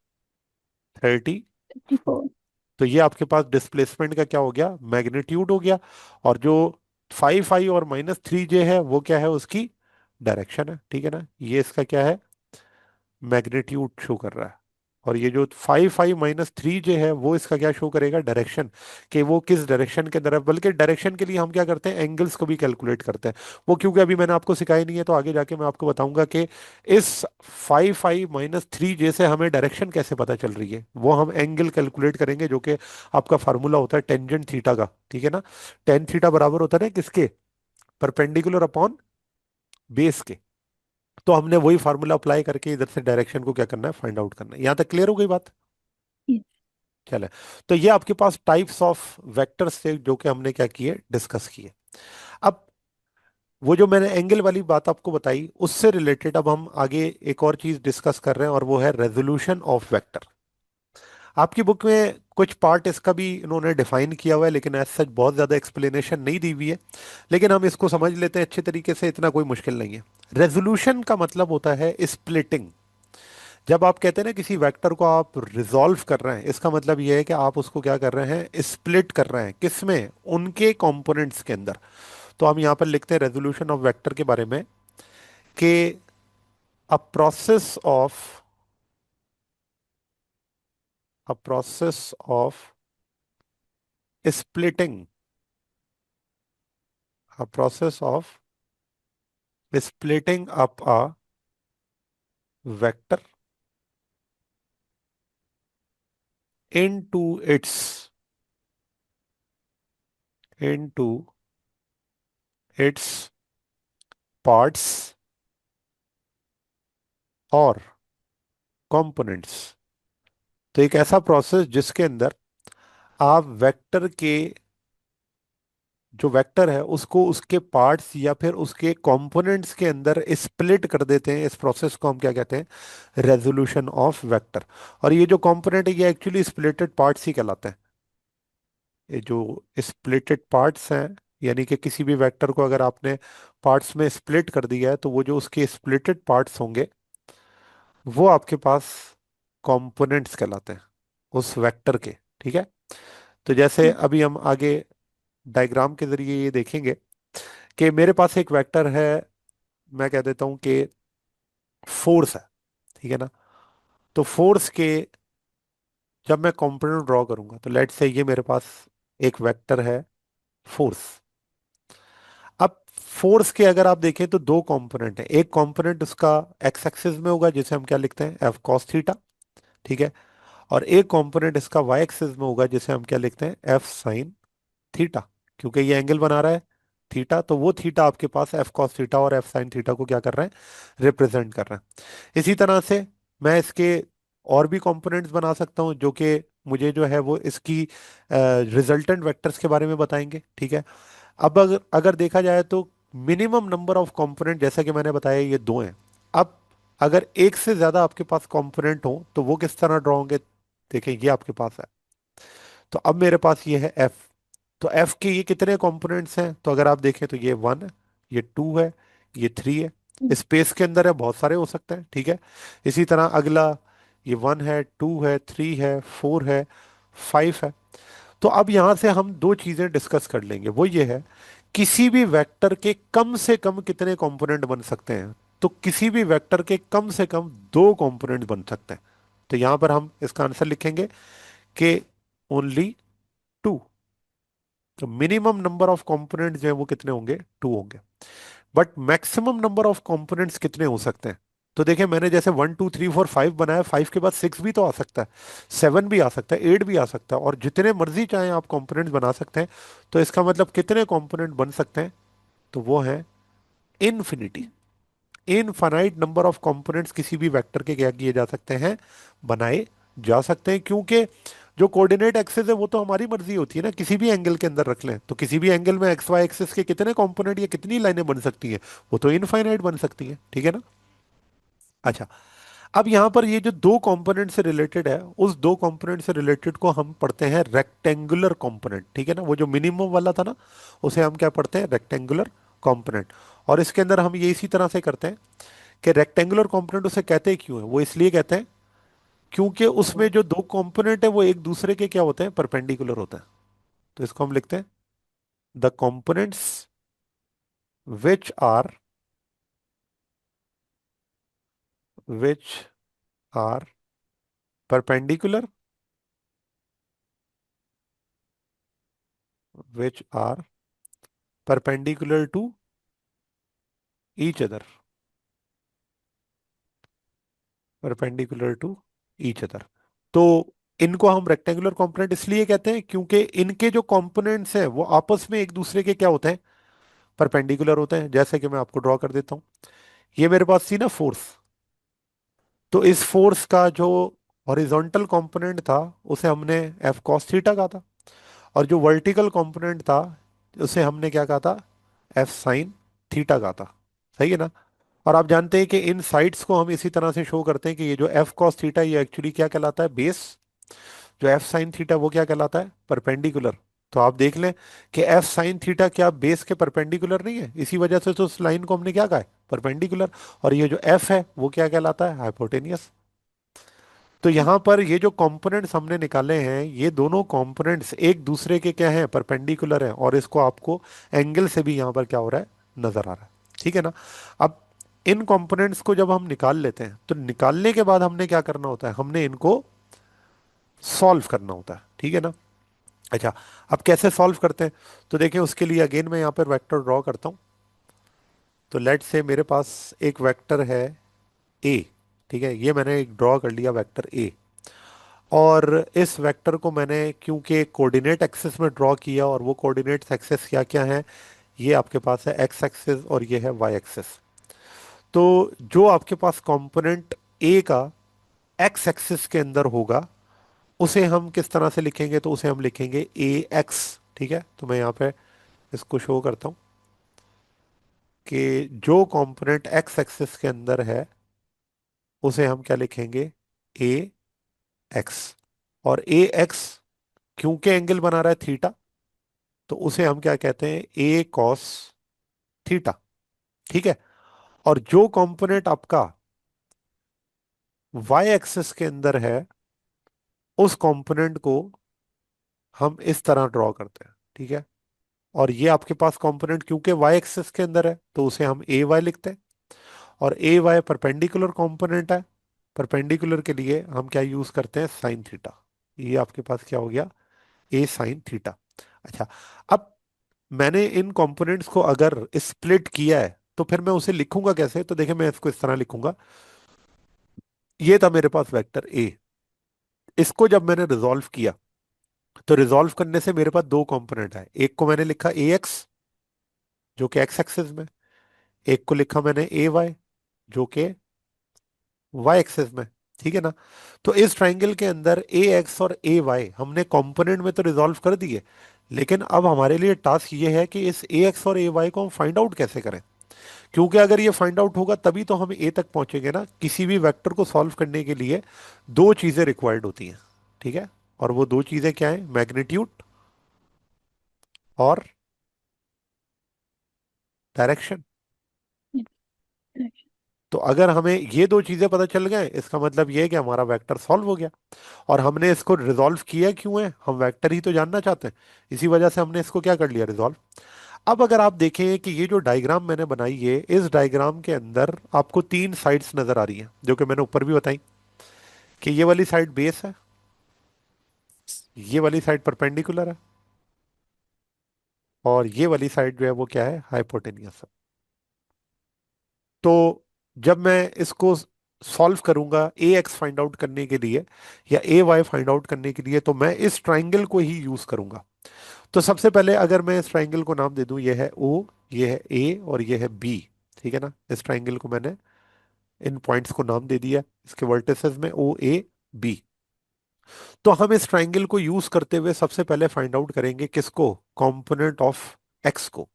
A: 34।
B: 54।
A: तो ये आपके पास डिस्प्लेसमेंट का क्या हो गया, मैग्नीट्यूड हो गया। और जो 5i और -3j है वो क्या है, उसकी डायरेक्शन है, ठीक है ना। ये इसका क्या है, मैग्नीट्यूड शो कर रहा है। और ये जो 5i -3j है वो इसका क्या शो करेगा, डायरेक्शन, कि वो किस डायरेक्शन के तरफ। बल्कि डायरेक्शन के लिए हम क्या करते हैं, एंगल्स को भी कैलकुलेट करते हैं। वो क्योंकि अभी मैंने आपको सिखाया नहीं है, तो आगे जाके मैं आपको बताऊंगा कि इस 5i -3j से हमें डायरेक्शन कैसे पता चल रही है। वो हम एंगल कैलकुलेट करेंगे, जो कि आपका फार्मूला होता है टेंजेंट थीटा का, ठीक है ना। टेन थीटा बराबर होता है ना किसके, परपेंडिकुलर अपॉन बेस के। तो हमने वही फार्मूला अप्लाई करके इधर से डायरेक्शन को क्या करना है, फाइंड आउट करना है। यहां तक क्लियर हो गई बात।
B: यस।
A: चले, तो ये आपके पास टाइप्स ऑफ वेक्टर्स थे जो कि हमने क्या किए, डिस्कस किए। अब वो जो मैंने एंगल वाली बात आपको बताई उससे रिलेटेड अब हम आगे एक और चीज डिस्कस कर रहे हैं, और वो है रेजोल्यूशन ऑफ वेक्टर। आपकी बुक में कुछ पार्ट इसका भी इन्होंने डिफाइन किया हुआ है, लेकिन एज सच बहुत ज्यादा एक्सप्लेनेशन नहीं दी हुई है। लेकिन हम इसको समझ लेते हैं अच्छे तरीके से, इतना कोई मुश्किल नहीं है। रेजोल्यूशन का मतलब होता है स्प्लिटिंग। जब आप कहते हैं ना किसी वेक्टर को आप रिजॉल्व कर रहे हैं, इसका मतलब यह है कि आप उसको क्या कर रहे हैं, स्प्लिट कर रहे हैं, किसमें, उनके कंपोनेंट्स के अंदर। तो हम यहाँ पर लिखते हैं रेजोल्यूशन ऑफ वेक्टर के बारे में कि a process of a process of splitting a process of splitting up a vector into into its parts और components। तो एक ऐसा प्रोसेस जिसके अंदर आप वेक्टर के, जो वेक्टर है उसको उसके पार्ट्स या फिर उसके कंपोनेंट्स के अंदर स्प्लिट कर देते हैं, इस प्रोसेस को हम क्या कहते हैं, रेजोल्यूशन ऑफ वेक्टर। और ये जो कंपोनेंट है ये एक्चुअली स्प्लिटेड पार्ट्स ही कहलाते हैं। ये जो स्प्लिटेड पार्ट्स हैं, यानी कि किसी भी वेक्टर को अगर आपने पार्ट्स में स्प्लिट कर दिया है तो वो जो उसके स्प्लिटेड पार्ट्स होंगे वो आपके पास कंपोनेंट्स कहलाते हैं उस वेक्टर के, ठीक है। तो जैसे अभी हम आगे डायग्राम के जरिए ये देखेंगे कि मेरे पास एक वेक्टर है, मैं कह देता हूं कि फोर्स है, ठीक है ना। तो फोर्स के जब मैं कंपोनेंट ड्रॉ करूंगा तो लेट्स से ये मेरे पास एक वेक्टर है, फोर्स। अब फोर्स के अगर आप देखें तो दो कंपोनेंट है, एक कंपोनेंट उसका एक्स एक्सिस में होगा जिसे हम क्या लिखते हैं, एफ कॉस थीटा, ठीक है। और एक कंपोनेंट इसका वाई एक्सिस में होगा जिसे हम क्या लिखते हैं, एफ साइन थीटा। क्योंकि ये एंगल बना रहा है थीटा, तो वो थीटा आपके पास एफ कॉस थीटा और एफ साइन थीटा को क्या कर रहे हैं, रिप्रेजेंट कर रहे हैं। इसी तरह से मैं इसके और भी कंपोनेंट्स बना सकता हूं जो कि मुझे जो है वो इसकी रिजल्टेंट वेक्टर्स के बारे में बताएंगे, ठीक है। अब अगर अगर देखा जाए तो मिनिमम नंबर ऑफ कंपोनेंट जैसा कि मैंने बताया ये दो हैं। अब अगर एक से ज्यादा आपके पास कंपोनेंट हो तो वो किस तरह ड्रॉ होंगे? देखिए ये आपके पास है, तो अब मेरे पास ये है एफ। तो एफ के ये कितने कंपोनेंट्स हैं? तो अगर आप देखें तो ये वन है, ये टू है, ये थ्री है। स्पेस के अंदर है, बहुत सारे हो सकते हैं, ठीक है। इसी तरह अगला, ये वन है, टू है, थ्री है, फोर है, फाइव है। तो अब यहां से हम दो चीजें डिस्कस कर लेंगे, वो ये है किसी भी वेक्टर के कम से कम कितने कंपोनेंट बन सकते हैं। तो किसी भी वेक्टर के कम से कम दो कंपोनेंट बन सकते हैं। तो यहां पर हम इसका आंसर लिखेंगे कि ओनली टू। तो मिनिमम नंबर ऑफ कंपोनेंट जो है वो कितने होंगे? टू होंगे। But maximum number of components कितने हो सकते हैं? तो देखिए मैंने जैसे one two three four five बनाया, फाइव के बाद सिक्स भी तो आ सकता है, सेवन भी आ सकता है, एट भी आ सकता है, और जितने मर्जी चाहे आप कंपोनेंट्स बना सकते हैं। तो इसका मतलब कितने कंपोनेंट बन सकते हैं? तो वो है infinity. Infinite number of components किसी भी वेक्टर के क्या किए जा सकते हैं? बनाए जा सकते हैं। क्योंकि जो कोऑर्डिनेट एक्सिस है वो तो हमारी मर्जी होती है ना, किसी भी एंगल के अंदर रख लें तो किसी भी एंगल में एक्स वाई एक्सिस के कितने कंपोनेंट या कितनी लाइनें बन सकती हैं? वो तो इनफाइनाइट बन सकती हैं, ठीक है ना। अच्छा, अब यहां पर ये जो दो कंपोनेंट से रिलेटेड है, उस दो कंपोनेंट से रिलेटेड को हम पढ़ते हैं रेक्टेंगुलर कंपोनेंट, ठीक है ना। वो जो मिनिमम वाला था ना, उसे हम क्या पढ़ते हैं? Rectangular component. और इसके अंदर हम ये इसी तरह से करते हैं कि रेक्टेंगुलर कंपोनेंट उसे कहते क्यों है? वो इसलिए कहते हैं क्योंकि उसमें जो दो कंपोनेंट है वो एक दूसरे के क्या होते हैं? परपेंडिकुलर होते हैं। तो इसको हम लिखते हैं the components which are which are perpendicular, which are perpendicular to each other, perpendicular to each other. तो इनको हम रेक्टेंगुलर कंपोनेंट इसलिए कहते हैं क्योंकि इनके जो कंपोनेंट्स हैं वो आपस में एक दूसरे के क्या होते हैं? परपेंडिकुलर होते हैं। जैसे कि मैं आपको ड्रॉ कर देता हूं, ये मेरे पास थी ना फोर्स, तो इस फोर्स का जो हॉरिजॉन्टल कंपोनेंट था उसे हमने एफ कॉस थीटा कहा था, और जो वर्टिकल कंपोनेंट था उसे हमने क्या कहा था? एफ साइन थीटा कहा था। सही है ना। और आप जानते हैं कि इन साइड्स को हम इसी तरह से शो करते हैं कि ये जो एफ कॉस थीटा ये एक्चुअली क्या कहलाता है? बेस। जो एफ साइन थीटा वो क्या कहलाता है? परपेंडिकुलर। तो आप देख लें कि एफ साइन थीटा क्या बेस के परपेंडिकुलर नहीं है? इसी वजह से तो उस लाइन को हमने क्या कहा है? परपेंडिकुलर। और ये जो एफ है वो क्या कहलाता है? हाइपोटेनियस। तो यहाँ पर ये जो कंपोनेंट्स हमने निकाले हैं, ये दोनों कंपोनेंट्स एक दूसरे के क्या हैं? परपेंडिकुलर हैं। और इसको आपको एंगल से भी यहाँ पर क्या हो रहा है? नजर आ रहा है, ठीक है ना। अब इन कंपोनेंट्स को जब हम निकाल लेते हैं तो निकालने के बाद हमने क्या करना होता है? हमने इनको सॉल्व करना होता है, ठीक है ना। अच्छा, अब कैसे सॉल्व करते हैं? तो देखिए उसके लिए अगेन मैं यहाँ पर वेक्टर ड्रॉ करता हूँ। तो लेट से मेरे पास एक वेक्टर है ए, ठीक है। ये मैंने एक ड्रॉ कर लिया वेक्टर ए। और इस वेक्टर को मैंने क्योंकि कोऑर्डिनेट एक्सिस में ड्रॉ किया, और वो कोऑर्डिनेट एक्सिस क्या क्या है? ये आपके पास है एक्स एक्सिस और ये है वाई एक्सिस। तो जो आपके पास कंपोनेंट ए का एक्स एक्सिस के अंदर होगा उसे हम किस तरह से लिखेंगे? तो उसे हम लिखेंगे ए एक्स, ठीक है। तो मैं यहाँ पे इसको शो करता हूँ कि जो कंपोनेंट एक्स एक्सिस के अंदर है उसे हम क्या लिखेंगे? ए एक्स। और ए एक्स क्योंकि एंगल बना रहा है थीटा, तो उसे हम क्या कहते हैं? ए कॉस थीटा, ठीक है। और जो कंपोनेंट आपका वाई एक्सिस के अंदर है उस कंपोनेंट को हम इस तरह ड्रॉ करते हैं, ठीक है। और ये आपके पास कंपोनेंट क्योंकि वाई एक्सिस के अंदर है तो उसे हम ए वाई लिखते हैं। और ए वाई परपेंडिकुलर कंपोनेंट है, परपेंडिकुलर के लिए हम क्या यूज करते हैं? Sine theta. ये आपके पास क्या हो गया? ए साइन थीटा। अच्छा, अब मैंने इन कंपोनेंट्स को अगर स्प्लिट किया है तो फिर मैं उसे लिखूंगा कैसे? तो देखिए मैं इसको इस तरह लिखूंगा। ये था मेरे पास वेक्टर ए, इसको जब मैंने रिजॉल्व किया तो रिजॉल्व करने से मेरे पास दो कंपोनेंट है। एक को मैंने लिखा ए एक्स जो कि एक्स एक्सिस में, एक को लिखा मैंने ए वाई जो कि वाई एक्सिस में, ठीक है ना। तो इस ट्राइंगल के अंदर ए एक्स और ए वाई हमने कंपोनेंट में तो रिजॉल्व कर दिए, लेकिन अब हमारे लिए टास्क ये है कि इस ए एक्स और ए वाई को हम फाइंड आउट कैसे करें। क्योंकि अगर ये फाइंड आउट होगा तभी तो हम ए तक पहुंचेंगे ना। किसी भी वेक्टर को सॉल्व करने के लिए दो चीजें रिक्वायर्ड होती हैं, ठीक है। और वो दो चीजें क्या है, मैग्नीट्यूड और डायरेक्शन। तो अगर हमें ये दो चीजें पता चल गए, इसका मतलब ये है कि हमारा वेक्टर सॉल्व हो गया। और हमने इसको रिजॉल्व किया क्यों है, हम वेक्टर ही तो जानना चाहते हैं, इसी वजह से हमने इसको क्या कर लिया, रिजॉल्व। अब अगर आप देखें कि ये जो डायग्राम मैंने बनाई है, इस डायग्राम के अंदर आपको तीन साइड्स नजर आ रही हैं, जो कि मैंने ऊपर भी बताई, कि ये वाली साइड बेस है, ये वाली साइड परपेंडिकुलर है, और ये वाली साइड जो है वो क्या है, हाइपोटेनियस है। तो जब मैं इसको सॉल्व करूंगा ए एक्स फाइंड आउट करने के लिए या ए वाई फाइंड आउट करने के लिए, तो मैं इस ट्राइंगल को ही यूज करूंगा। तो सबसे पहले अगर मैं इस ट्राइंगल को नाम दे दूं, ये है ओ, ये है ए और ये है बी, ठीक है ना। इस ट्राइंगल को मैंने इन पॉइंट्स को नाम दे दिया, इसके वर्टिसेस में ओ ए बी। तो हम इस ट्राइंगल को यूज करते हुए सबसे पहले फाइंड आउट करेंगे किसको, कंपोनेंट ऑफ एक्स को।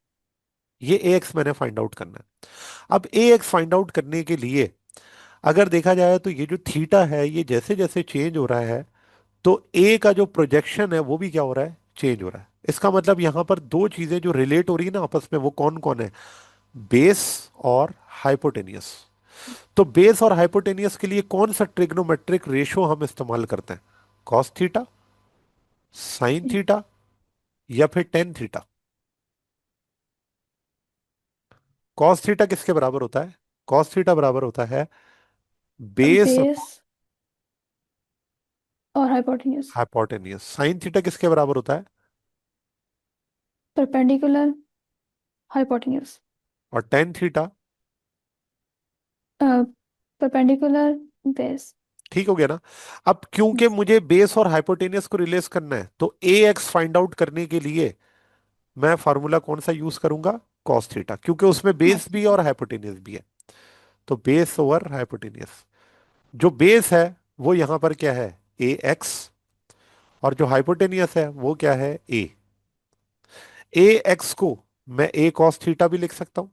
A: ये ए एक्स मैंने फाइंड आउट करना है। अब ए एक्स फाइंड आउट करने के लिए अगर देखा जाए तो ये जो थीटा है, ये जैसे जैसे चेंज हो रहा है, तो ए का जो प्रोजेक्शन है वो भी क्या हो रहा है, चेंज हो रहा है। इसका मतलब यहां पर दो चीजें जो रिलेट हो रही है ना आपस में, वो कौन कौन है, बेस और हाइपोटेनियस। तो बेस और हाइपोटेनियस के लिए कौन सा ट्रिग्नोमेट्रिक रेशो हम इस्तेमाल करते हैं, कॉस थीटा, साइन थीटा, या फिर टेन थीटा। कॉस थीटा किसके बराबर होता है, कॉस थीटा बराबर होता है बेस
B: बेस और हाइपोटेन्यूज।
A: हाइपोटेनियस। साइन थीटा किसके बराबर होता है,
B: परपेंडिकुलर हाइपोटेन्यूज।
A: और टेन थीटा।
B: Perpendicular base.
A: ठीक हो गया ना। अब क्योंकि
B: यस।
A: मुझे बेस और हाइपोटेनियस को रिलेट करना है, तो ए एक्स फाइंड आउट करने के लिए मैं फार्मूला कौन सा यूज करूंगा, कॉस थीटा, क्योंकि उसमें बेस
B: कॉस
A: भी है
B: थीटा।
A: और हाइपोटेनियस भी है। तो बेस ओवर हाइपोटेनियस, जो बेस है वो यहां पर क्या है, ए एक्स, और जो हाइपोटेनियस है वो क्या है, ए एक्स को मैं ए कॉस थीटा भी लिख सकता हूं,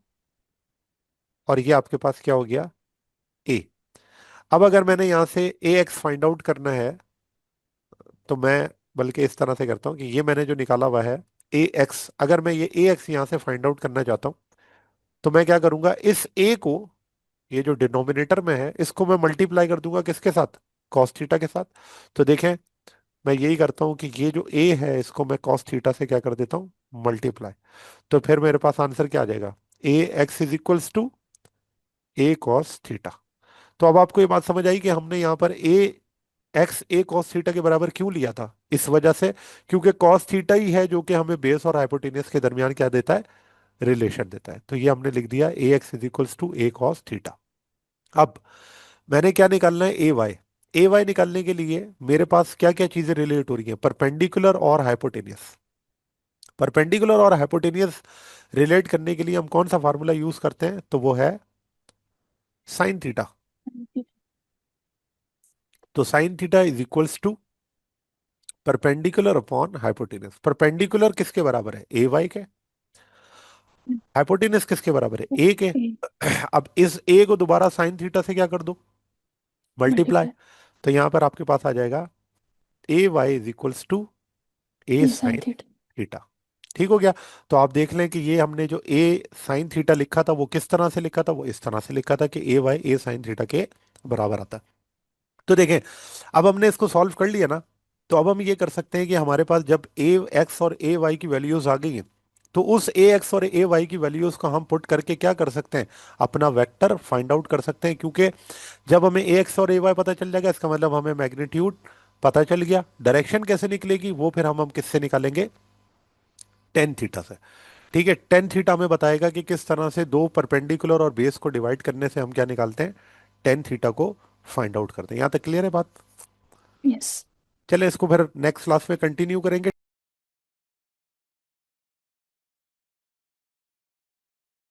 A: और ये आपके पास क्या हो गया, ए। अब अगर मैंने यहां से ए एक्स फाइंड आउट करना है, तो मैं बल्कि इस तरह से करता हूँ कि ये मैंने जो निकाला हुआ है ए एक्स, अगर मैं ये ए एक्स यहां से फाइंड आउट करना चाहता हूँ, तो मैं क्या करूंगा, इस ए को, ये जो डिनोमिनेटर में है, इसको मैं मल्टीप्लाई कर दूंगा किसके साथ, कॉस थीटा के साथ। तो देखें, मैं यही करता हूँ कि ये जो ए है इसको मैं कॉस थीटा से क्या कर देता हूँ, मल्टीप्लाई। तो फिर मेरे पास आंसर क्या आ जाएगा, a x is equals to a cos theta. तो अब आपको ये बात समझ आई कि हमने यहाँ पर ए एक्स ए कॉस थीटा के बराबर क्यों लिया था, इस वजह से, क्योंकि कॉस थीटा ही है जो कि हमें बेस और हाइपोटेनियस के दरमियान क्या देता है, रिलेशन देता है। तो ये हमने लिख दिया a x is equals to a cos theta. अब मैंने क्या निकालना है, ए वाई। ए वाई निकालने के लिए मेरे पास क्या क्या चीजें रिलेट हो रही हैं, परपेंडिकुलर और हाइपोटेनियस। परपेंडिकुलर और हाइपोटेनियस रिलेट करने के लिए हम कौन सा फार्मूला यूज करते हैं, तो वो है साइन थीटा। तो sine theta is equals to perpendicular upon hypotenuse. Perpendicular किसके बराबर है, ए वाई के। हाइपोटेनियस किसके बराबर है, ए के।
B: ओके।
A: अब इस ए को दोबारा साइन थीटा से क्या कर दो, मल्टीप्लाई।
B: मल्टीप्लाई।
A: तो यहां पर आपके पास आ जाएगा a y is equals to a
B: a sine
A: sine
B: theta.
A: Theta. ठीक हो गया। तो आप देख लें कि ये हमने जो ए साइन थीटा लिखा था वो किस तरह से लिखा था, वो इस तरह से लिखा था कि ए वाई ए साइन थीटा के बराबर आता है। तो देखें, अब हमने इसको सॉल्व कर लिया ना। तो अब हम ये कर सकते हैं कि हमारे पास जब ए एक्स और ए वाई की वैल्यूज आ गई हैं, तो उस ए एक्स और ए वाई की वैल्यूज को हम पुट करके क्या कर सकते हैं, अपना वेक्टर फाइंड आउट कर सकते हैं। क्योंकि जब हमें ए एक्स और ए वाई पता चल जाएगा, इसका मतलब हमें मैग्नीट्यूड पता चल गया। डायरेक्शन कैसे निकलेगी वो फिर हम किससे निकालेंगे, टेन थीटा से। ठीक है, टेन थीटा हमें बताएगा कि किस तरह से दो परपेंडिकुलर और बेस को डिवाइड करने से हम क्या निकालते हैं, टेन थीटा को फाइंड आउट करते हैं। यहाँ तक क्लियर है बात।
B: यस।
A: चले इसको फिर नेक्स्ट क्लास में कंटिन्यू करेंगे।